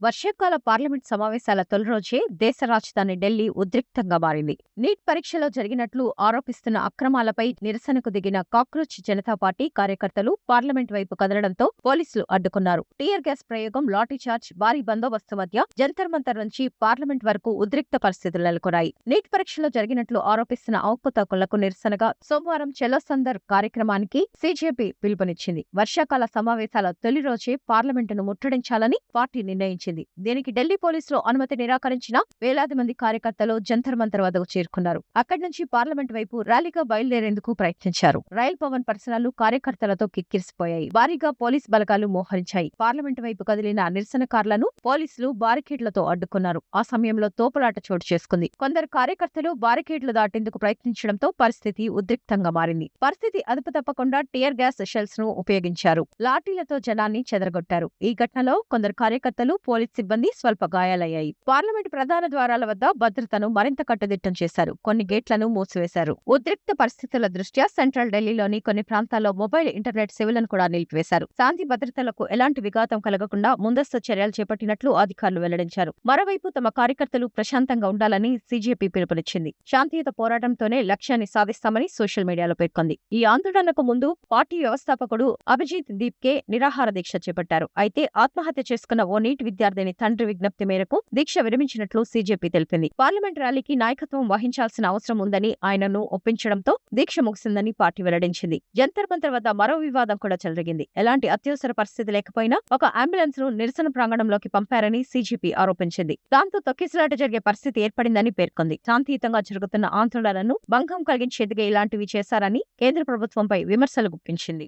వర్షాకాల పార్లమెంట్ సమావేశాల తొలి రోజే దేశ రాజధాని ఢిల్లీ ఉద్రిక్తంగా మారింది. నీట్ పరీక్షలో జరిగినట్లు ఆరోపిస్తున్న అక్రమాలపై నిరసనకు దిగిన కాక్రోచ్ జనతా పార్టీ కార్యకర్తలు పార్లమెంట్ వైపు కదలడంతో పోలీసులు అడ్డుకున్నారు. టీయర్ గ్యాస్ ప్రయోగం, లాఠీచార్జ్, భారీ బందోబస్తు మధ్య జంతర్ మంతర్ నుంచి పార్లమెంట్ వరకు ఉద్రిక్త పరిస్థితులు నెలకొన్నాయి. నీట్ పరీక్షలో జరిగినట్లు ఆరోపిస్తున్న అవకతవకలకు నిరసనగా సోమవారం చలో సందర్ కార్యక్రమానికి సీజేపీ పిలుపునిచ్చింది. వర్షాకాల సమావేశాల తొలి రోజే పార్లమెంటును ముట్టడించాలని పార్టీ నిర్ణయించింది. దీనికి ఢిల్లీ పోలీసులు అనుమతి నిరాకరించిన వేలాది మంది కార్యకర్తలు జంతర్ మంతర్ వద్దకు చేరుకున్నారు. అక్కడి నుంచి పార్లమెంట్ వైపు ర్యాలీగా బయలుదేరేందుకు ప్రయత్నించారు. రైల్ భవన్ పరిసరాలు కార్యకర్తలతో కిక్కిరిసిపోయాయి. భారీగా పోలీస్ బలగాలు మోహరించాయి. పార్లమెంట్ వైపు కదిలిన నిరసనకారులను పోలీసులు బారికేడ్లతో అడ్డుకున్నారు. ఆ సమయంలో తోపులాట చోటు చేసుకుంది. కొందరు కార్యకర్తలు బారికేడ్లు దాటేందుకు ప్రయత్నించడంతో పరిస్థితి ఉద్రిక్తంగా మారింది. పరిస్థితి అదుపు తప్పకుండా టియర్ గ్యాస్ షెల్స్ ను ఉపయోగించారు. లాఠీలతో జనాన్ని చెదరగొట్టారు. ఈ ఘటనలో కొందరు కార్యకర్తలు, పోలీస్ సిబ్బంది స్వల్ప గాయాలయ్యాయి. పార్లమెంట్ ప్రధాన ద్వారాల వద్ద భద్రతను మరింత కట్టుదిట్టం చేశారు. కొన్ని గేట్లను మూసివేశారు. ఉద్రిక్త పరిస్థితుల దృష్ట్యా సెంట్రల్ ఢిల్లీలోని కొన్ని ప్రాంతాల్లో మొబైల్, ఇంటర్నెట్ సేవలను కూడా నిలిపివేశారు. శాంతి భద్రతలకు ఎలాంటి విఘాతం కలగకుండా ముందస్తు చర్యలు చేపట్టినట్లు అధికారులు వెల్లడించారు. మరోవైపు తమ కార్యకర్తలు ప్రశాంతంగా ఉండాలని సీజేపీ పిలుపునిచ్చింది. శాంతియుత పోరాటంతోనే లక్ష్యాన్ని సాధిస్తామని సోషల్ మీడియాలో పేర్కొంది. ఈ ఆందోళనకు ముందు పార్టీ వ్యవస్థాపకుడు అభిజిత్ దీప్కే నిరాహార దీక్ష చేపట్టారు. అయితే ఆత్మహత్య చేసుకున్న ఓ నీట్ విద్యార్థిని తండ్రి విజ్ఞప్తి మేరకు దీక్ష విరమించినట్లు సీజేపీ తెలిపింది. పార్లమెంట్ ర్యాలీకి నాయకత్వం వహించాల్సిన అవసరం ఉందని ఆయనను ఒప్పించడంతో దీక్ష ముగిసిందని పార్టీ వెల్లడించింది. జంతర్ మంతర్ వద్ద మరో వివాదం కూడా చెలరేగింది. ఎలాంటి అత్యవసర పరిస్థితి లేకపోయినా ఒక అంబులెన్స్ ను నిరసన ప్రాంగణంలోకి పంపారని సీజేపీ ఆరోపించింది. దాంతో తొక్కిసలాట జరిగే పరిస్థితి ఏర్పడిందని పేర్కొంది. శాంతియుతంగా జరుగుతున్న ఆందోళనను భంగం కలిగించేందుకే ఇలాంటివి చేశారని కేంద్ర ప్రభుత్వంపై విమర్శలు గుప్పించింది.